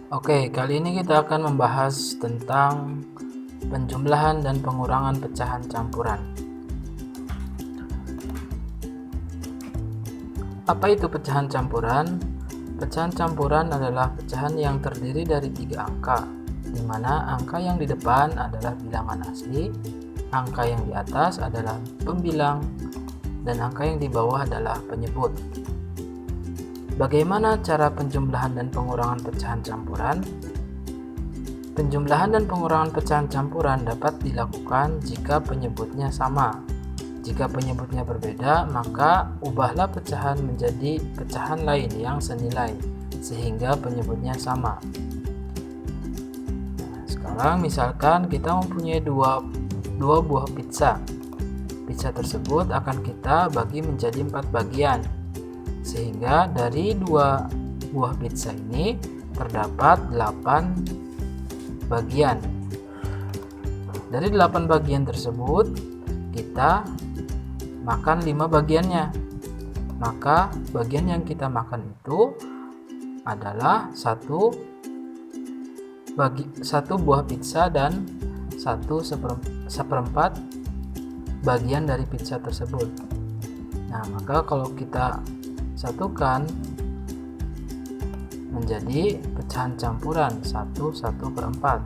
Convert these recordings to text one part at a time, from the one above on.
Oke, kali ini kita akan membahas tentang penjumlahan dan pengurangan pecahan campuran. Apa itu pecahan campuran? Pecahan campuran adalah pecahan yang terdiri dari 3 angka, di mana angka yang di depan adalah bilangan asli, angka yang di atas adalah pembilang, dan angka yang di bawah adalah penyebut. Bagaimana cara penjumlahan dan pengurangan pecahan campuran? Penjumlahan dan pengurangan pecahan campuran dapat dilakukan jika penyebutnya sama. Jika penyebutnya berbeda, maka ubahlah pecahan menjadi pecahan lain yang senilai, sehingga penyebutnya sama. Sekarang misalkan kita mempunyai dua buah pizza. Pizza tersebut akan kita bagi menjadi 4 bagian. Sehingga dari 2 buah pizza ini terdapat 8 bagian. Dari 8 bagian tersebut kita makan 5 bagiannya. Maka bagian yang kita makan itu adalah satu buah pizza dan 1/4 bagian dari pizza tersebut. Nah, maka kalau kita satukan menjadi pecahan campuran 1/4.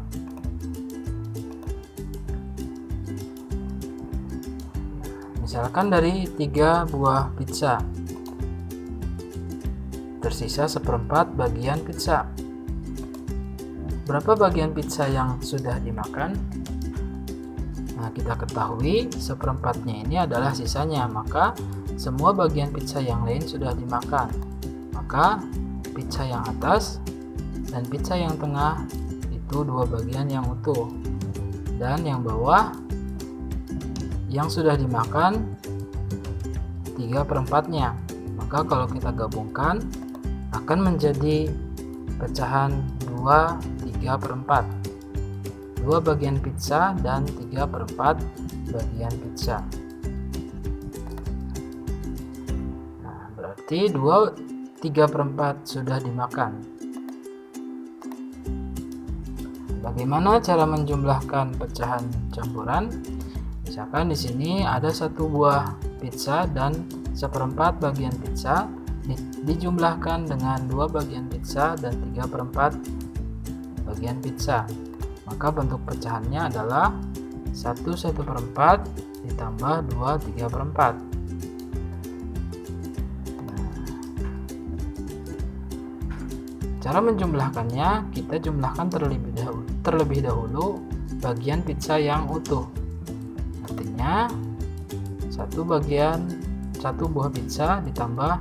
Misalkan dari 3 buah pizza tersisa 1/4 bagian pizza. Berapa bagian pizza yang sudah dimakan? Nah, kita ketahui 1/4-nya ini adalah sisanya, maka semua bagian pizza yang lain sudah dimakan. Maka pizza yang atas dan pizza yang tengah itu 2 bagian yang utuh, dan yang bawah yang sudah dimakan 3/4-nya. Maka kalau kita gabungkan akan menjadi pecahan 2 3/4. 2 bagian pizza dan 3/4 bagian pizza. Nah, berarti 2 3/4 sudah dimakan. Bagaimana cara menjumlahkan pecahan campuran? Misalkan di sini ada 1 buah pizza dan 1/4 bagian pizza dijumlahkan dengan 2 bagian pizza dan 3/4 bagian pizza. Maka bentuk pecahannya adalah 1/4 ditambah 2 3/4. Cara menjumlahkannya, kita jumlahkan terlebih dahulu bagian pizza yang utuh. Artinya 1 buah pizza ditambah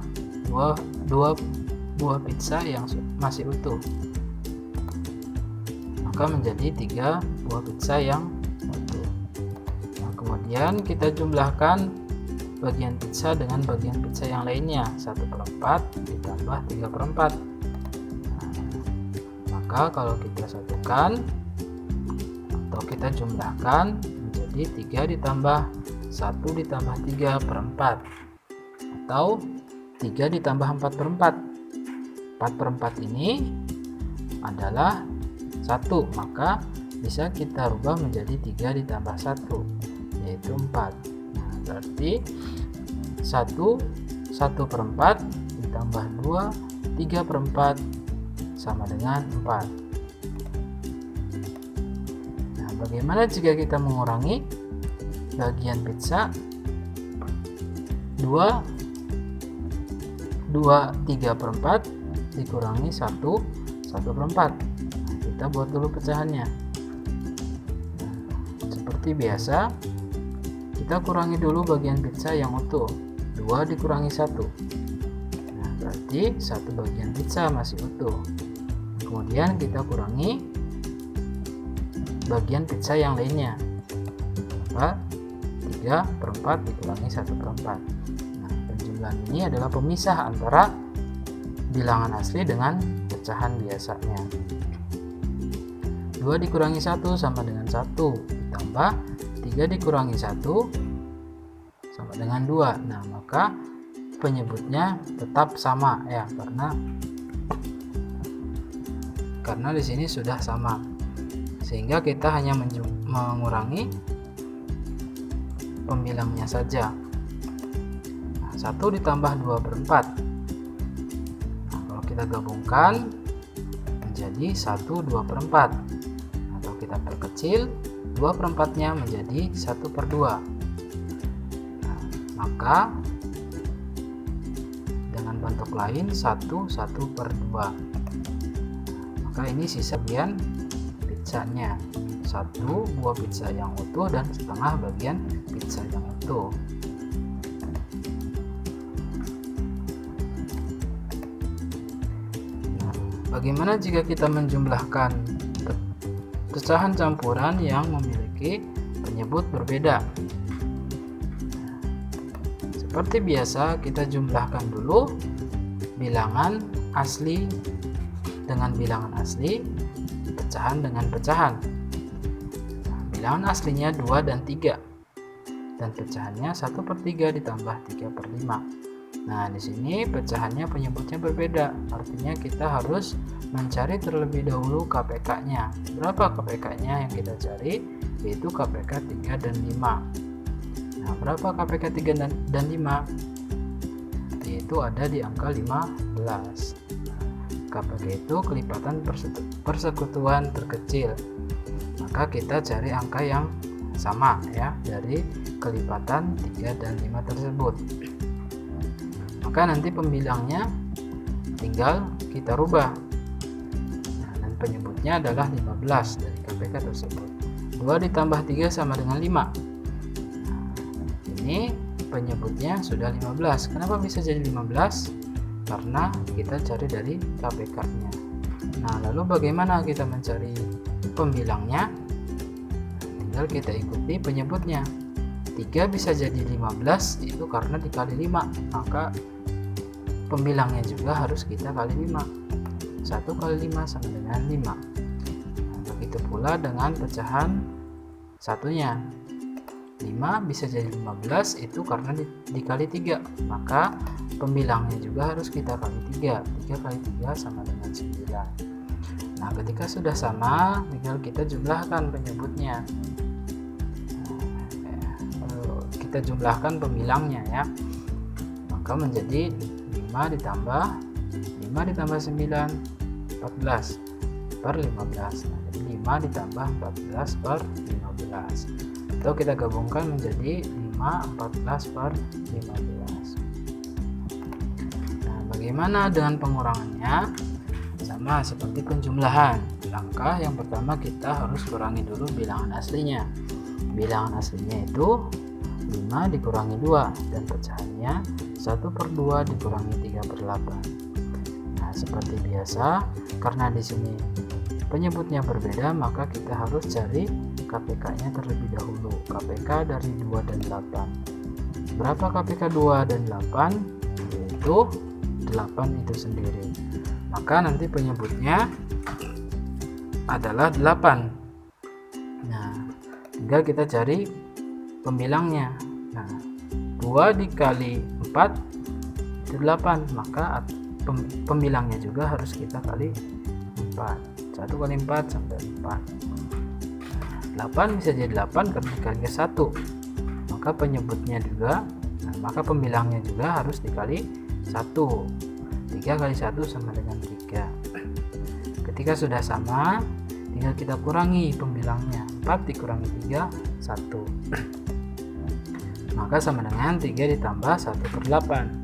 2 buah pizza yang masih utuh, maka menjadi 3 buah pizza yang utuh. Nah, kemudian kita jumlahkan bagian pizza dengan bagian pizza yang lainnya, 1/4 ditambah 3/4. Maka kalau kita satukan atau kita jumlahkan menjadi 3 ditambah 1 ditambah 3/4 atau 3 ditambah 4/4. 4/4 ini adalah 1, maka bisa kita rubah menjadi 3 ditambah 1, yaitu 4. Nah, berarti 1/4 ditambah 2 3/4 sama dengan 4. Nah, bagaimana jika kita mengurangi bagian pizza? 2 3/4 dikurangi 1/4. Nah, kita buat dulu pecahannya. Nah, seperti biasa, kita kurangi dulu bagian pizza yang utuh. 2 dikurangi 1. Nah, berarti 1 bagian pizza masih utuh. Kemudian kita kurangi bagian pizza yang lainnya. Maka 3/4 dikurangi 1/4. Nah, penjumlahan ini adalah pemisah antara bilangan asli dengan pecahan biasanya. 2 dikurangi 1 sama dengan 1, ditambah 3 dikurangi 1 sama dengan 2. Nah, maka penyebutnya tetap sama ya, karena karena di sini sudah sama, sehingga kita hanya mengurangi pembilangnya saja. 1 ditambah 2/4. Nah, kalau kita gabungkan menjadi 1 2/4, atau kita perkecil 2/4-nya menjadi 1/2. Nah, maka dengan bentuk lain 1/2. Maka ini sisa bagian pizzanya, 1 buah pizza yang utuh dan setengah bagian pizza yang utuh. Nah, bagaimana jika kita menjumlahkan pecahan campuran yang memiliki penyebut berbeda? Seperti biasa, kita jumlahkan dulu bilangan asli dengan bilangan asli, pecahan dengan pecahan. Nah, bilangan aslinya 2 dan 3, dan pecahannya 1/3 ditambah 3/5. Nah, di sini pecahannya penyebutnya berbeda, artinya kita harus mencari terlebih dahulu KPK-nya. Berapa KPK-nya yang kita cari? Yaitu KPK 3 dan 5. Nah, berapa KPK 3 dan 5? Yaitu ada di angka 15. KPK itu kelipatan persekutuan terkecil. Maka kita cari angka yang sama ya dari kelipatan 3 dan 5 tersebut. Maka nanti pembilangnya tinggal kita rubah. Nah, dan penyebutnya adalah 15 dari KPK tersebut. 2 ditambah 3 sama dengan 5. Ini penyebutnya sudah 15. Kenapa bisa jadi 15? Karena kita cari dari KPK-nya. Nah, lalu bagaimana kita mencari pembilangnya? Tinggal kita ikuti penyebutnya. 3 bisa jadi 15 itu karena dikali 5. Maka pembilangnya juga harus kita kali 5. 1 kali 5 sama dengan 5. Nah, begitu pula dengan pecahan satunya. 5 bisa jadi 15 itu karena dikali 3, maka pembilangnya juga harus kita kali 3. 3 kali 3 sama dengan 9. Nah, ketika sudah sama, tinggal kita jumlahkan penyebutnya. Kita jumlahkan pembilangnya ya. Maka menjadi 5 ditambah 9 14 per 15. Nah, jadi 5 ditambah 14 per 15. Atau kita gabungkan menjadi 5 14 per 15. Nah, bagaimana dengan pengurangannya? Sama seperti penjumlahan. Langkah yang pertama kita harus kurangi dulu bilangan aslinya. Bilangan aslinya itu 5 dikurangi 2 dan pecahannya 1/2 dikurangi 3/8. Nah, seperti biasa, karena di sini penyebutnya berbeda, maka kita harus cari KPK-nya terlebih dahulu. KPK dari 2 dan 8. Berapa KPK 2 dan 8? Yaitu 8 itu sendiri. Maka nanti penyebutnya adalah 8. Nah, tinggal kita cari pembilangnya. Nah, 2 dikali 4 itu 8. Maka pembilangnya juga harus kita kali 4. 1 kali 4 sampai 4. 8 bisa jadi 8 karena dikali ke 1. Maka penyebutnya juga, maka pembilangnya juga harus dikali 1. 3 kali 1 sama dengan 3. Ketika sudah sama, tinggal kita kurangi pembilangnya. 4 dikurangi 3, 1. Maka sama dengan 3 ditambah 1/8.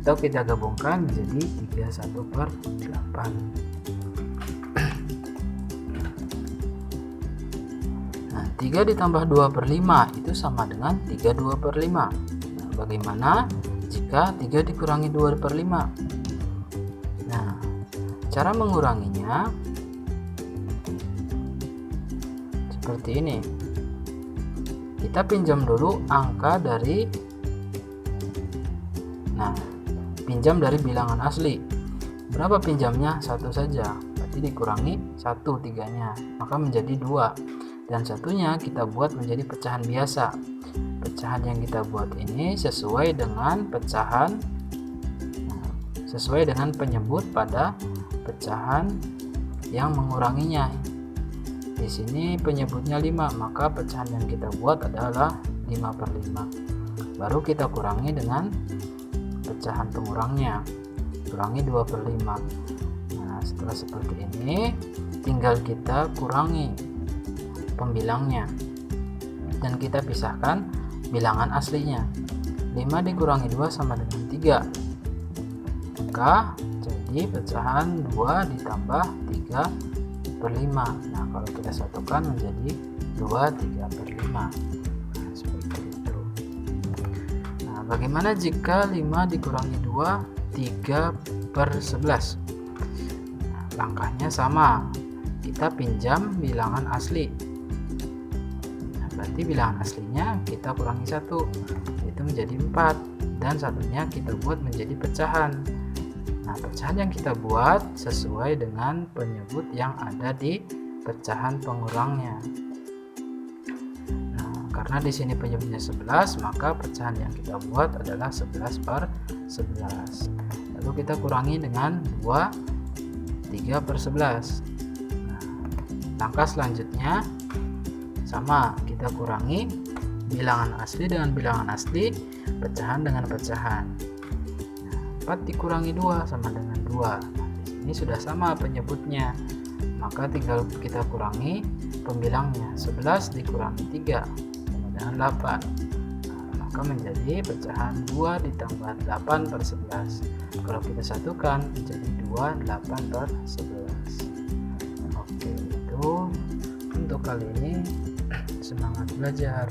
Atau kita gabungkan menjadi 3 1/8. 3 ditambah 2/5 itu sama dengan 3 2/5. Nah, bagaimana jika 3 dikurangi 2/5? Nah, cara menguranginya seperti ini. Kita pinjam dulu angka dari pinjam dari bilangan asli. Berapa pinjamnya? 1 saja. Berarti dikurangi 1 3-nya, maka menjadi 2. Dan satunya kita buat menjadi pecahan biasa. Pecahan yang kita buat ini sesuai dengan penyebut pada pecahan yang menguranginya. Di sini penyebutnya 5, maka pecahan yang kita buat adalah 5/5. Baru kita kurangi dengan pecahan pengurangnya, kurangi 2/5. Nah, setelah seperti ini tinggal kita kurangi pembilangnya dan kita pisahkan bilangan aslinya. 5 dikurangi 2 sama dengan 3, maka jadi pecahan 2 ditambah 3/5. Nah, kalau kita satukan menjadi 2/3/5. Nah, seperti itu. Nah, bagaimana jika 5 dikurangi 2, 3/11? Nah, langkahnya sama, kita pinjam bilangan asli. Nah, berarti bilangan aslinya kita kurangi 1, itu menjadi 4, dan satunya kita buat menjadi pecahan. Nah, pecahan yang kita buat sesuai dengan penyebut yang ada di pecahan pengurangnya. Nah, karena di sini penyebutnya 11, maka pecahan yang kita buat adalah 11/11. Lalu kita kurangi dengan 2, 3/11. Nah, langkah selanjutnya sama, kita kurangi bilangan asli dengan bilangan asli, pecahan dengan pecahan. 4 dikurangi 2 sama dengan 2. Nah, di sini sudah sama penyebutnya, maka tinggal kita kurangi pembilangnya. 11 dikurangi 3 sama dengan 8. Nah, maka menjadi pecahan 2 ditambah 8/11. Kalau kita satukan menjadi 2, 8/11. Oke, itu untuk kali ini. Semangat belajar.